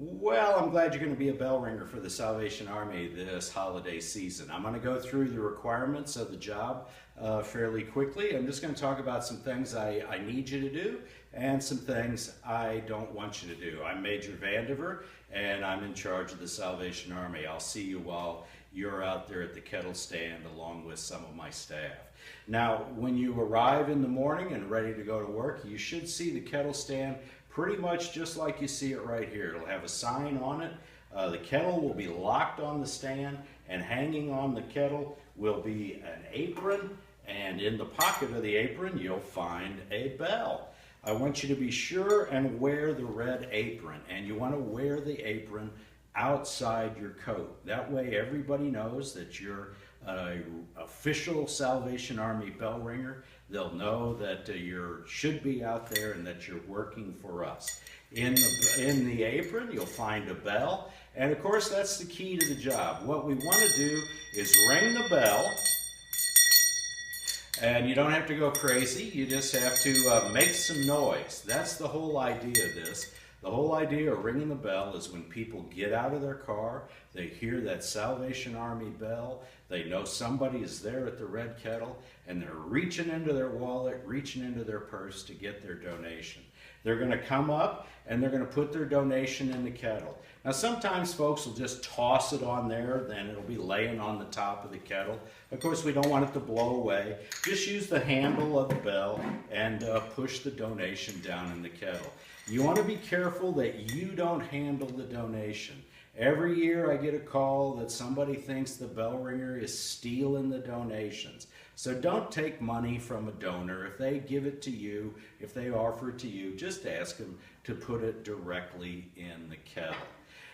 Well, I'm glad you're going to be a bell ringer for the Salvation Army this holiday season. I'm going to go through the requirements of the job fairly quickly. I'm just going to talk about some things I need you to do and some things I don't want you to do. I'm Major Vandiver and I'm in charge of the Salvation Army. I'll see you while you're out there at the kettle stand along with some of my staff. Now, when you arrive in the morning and ready to go to work, you should see the kettle stand pretty much just like you see it right here. It'll have a sign on it. The kettle will be locked on the stand, and hanging on the kettle will be an apron, and in the pocket of the apron you'll find a bell. I want you to be sure and wear the red apron, and you want to wear the apron outside your coat. That way everybody knows that you're an official Salvation Army bell ringer. They'll know that you should be out there and that you're working for us. In the apron, you'll find a bell, and of course that's the key to the job. What we want to do is ring the bell, and you don't have to go crazy. You just have to make some noise. That's the whole idea of this. The whole idea of ringing the bell is when people get out of their car, they hear that Salvation Army bell, they know somebody is there at the red kettle, and they're reaching into their wallet, reaching into their purse to get their donation. They're going to come up and they're going to put their donation in the kettle. Now sometimes folks will just toss it on there, then it'll be laying on the top of the kettle. Of course we don't want it to blow away. Just use the handle of the bell and push the donation down in the kettle. You want to be careful that you don't handle the donation. Every year I get a call that somebody thinks the bell ringer is stealing the donations. So don't take money from a donor. If they give it to you, if they offer it to you, just ask them to put it directly in the kettle.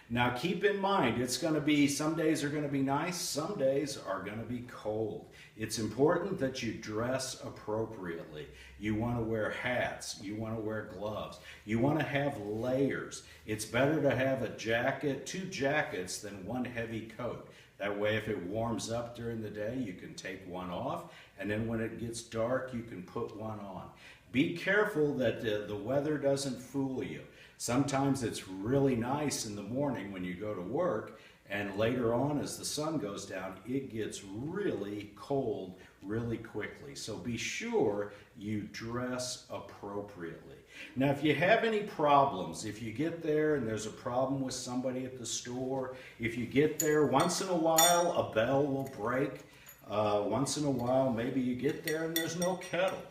Now keep in mind, it's going to be, some days are going to be nice, some days are going to be cold. It's important that you dress appropriately. You want to wear hats, you want to wear gloves, you want to have layers. It's better to have a jacket, 2 jackets than 1 heavy coat. That way if it warms up during the day, you can take one off, and then when it gets dark, you can put one on. Be careful that the weather doesn't fool you. Sometimes it's really nice in the morning when you go to work, and later on as the sun goes down, it gets really cold really quickly. So be sure you dress appropriately. Now if you have any problems, if you get there and there's a problem with somebody at the store, if you get there, once in a while a bell will break. Once in a while maybe you get there and there's no kettle.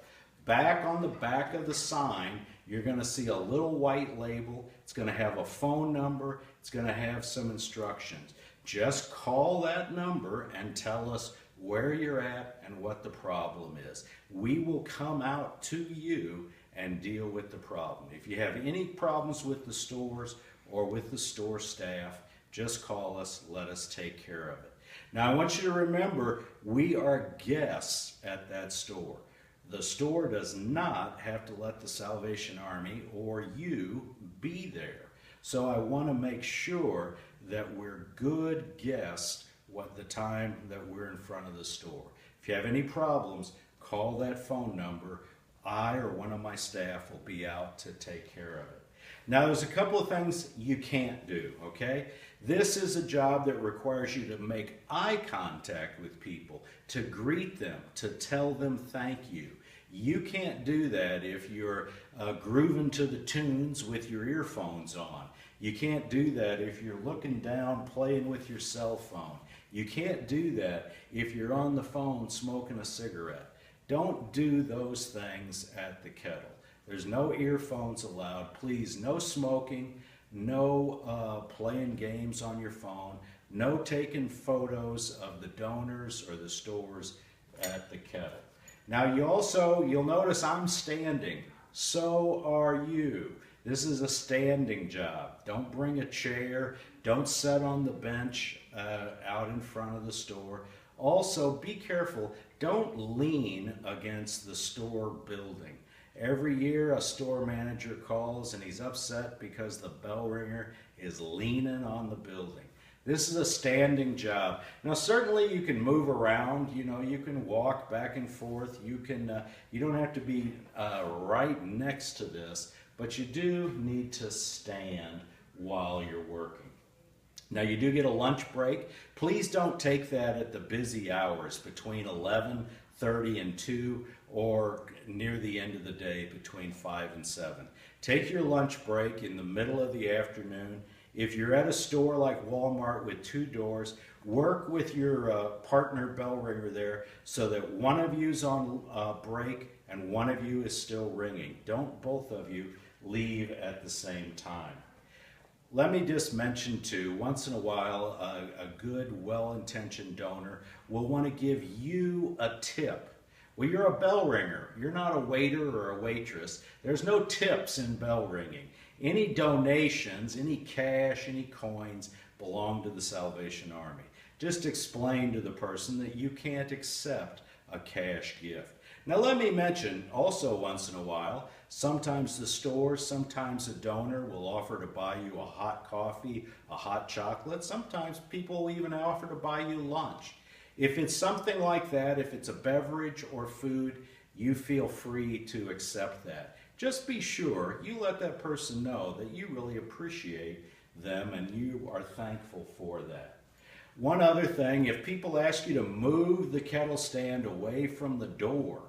Back on the back of the sign, you're going to see a little white label. It's going to have a phone number. It's going to have some instructions. Just call that number and tell us where you're at and what the problem is. We will come out to you and deal with the problem. If you have any problems with the stores or with the store staff, just call us, let us take care of it. Now I want you to remember, we are guests at that store. The store does not have to let the Salvation Army or you be there. So I want to make sure that we're good guests at the time that we're in front of the store. If you have any problems, call that phone number. I or one of my staff will be out to take care of it. Now there's a couple of things you can't do, okay? This is a job that requires you to make eye contact with people, to greet them, to tell them thank you. You can't do that if you're grooving to the tunes with your earphones on. You can't do that if you're looking down playing with your cell phone. You can't do that if you're on the phone smoking a cigarette. Don't do those things at the kettle. There's no earphones allowed. Please, no smoking, no playing games on your phone, no taking photos of the donors or the stores at the kettle. Now you'll notice I'm standing. So are you. This is a standing job. Don't bring a chair. Don't sit on the bench out in front of the store. Also, be careful. Don't lean against the store building. Every year a store manager calls and he's upset because the bell ringer is leaning on the building. This is a standing job. Now certainly you can move around, you can walk back and forth, you don't have to be right next to this, but you do need to stand while you're working. Now you do get a lunch break. Please don't take that at the busy hours between 11:30 and 2 or near the end of the day between 5 and 7. Take your lunch break in the middle of the afternoon. If you're at a store like Walmart with 2 doors, work with your partner bell ringer there so that one of you's on break and one of you is still ringing. Don't both of you leave at the same time. Let me just mention too, once in a while, a good, well-intentioned donor will want to give you a tip. Well, you're a bell ringer. You're not a waiter or a waitress. There's no tips in bell ringing. Any donations, any cash, any coins belong to the Salvation Army. Just explain to the person that you can't accept a cash gift. Now let me mention also once in a while, sometimes the store, sometimes a donor will offer to buy you a hot coffee, a hot chocolate. Sometimes people will even offer to buy you lunch. If it's something like that, if it's a beverage or food, you feel free to accept that. Just be sure you let that person know that you really appreciate them and you are thankful for that. One other thing, if people ask you to move the kettle stand away from the door,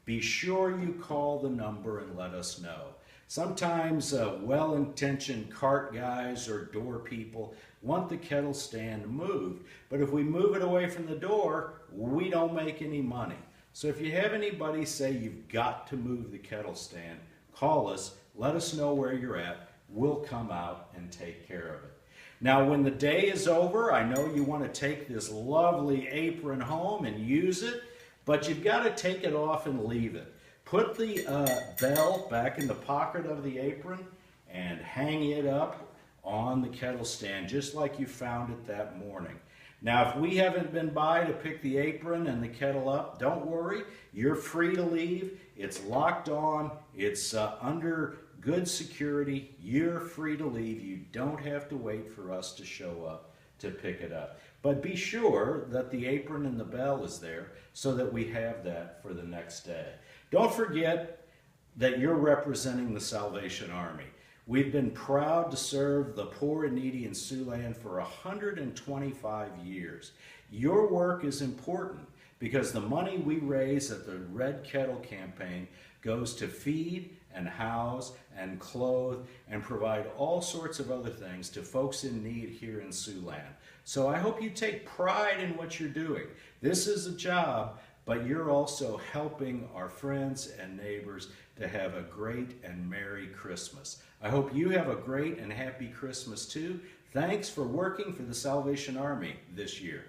be sure you call the number and let us know. Sometimes well-intentioned cart guys or door people want the kettle stand moved, but if we move it away from the door, we don't make any money. So if you have anybody say you've got to move the kettle stand, call us, let us know where you're at, we'll come out and take care of it. Now when the day is over, I know you want to take this lovely apron home and use it, but you've got to take it off and leave it. Put the bell back in the pocket of the apron and hang it up on the kettle stand just like you found it that morning. Now if we haven't been by to pick the apron and the kettle up, don't worry, you're free to leave. It's locked on, it's under good security, you're free to leave. You don't have to wait for us to show up to pick it up. But be sure that the apron and the bell is there so that we have that for the next day. Don't forget that you're representing the Salvation Army. We've been proud to serve the poor and needy in Siouxland for 125 years. Your work is important because the money we raise at the Red Kettle campaign goes to feed and house and clothe and provide all sorts of other things to folks in need here in Siouxland. So I hope you take pride in what you're doing. This is a job, but you're also helping our friends and neighbors to have a great and Merry Christmas. I hope you have a great and happy Christmas too. Thanks for working for the Salvation Army this year.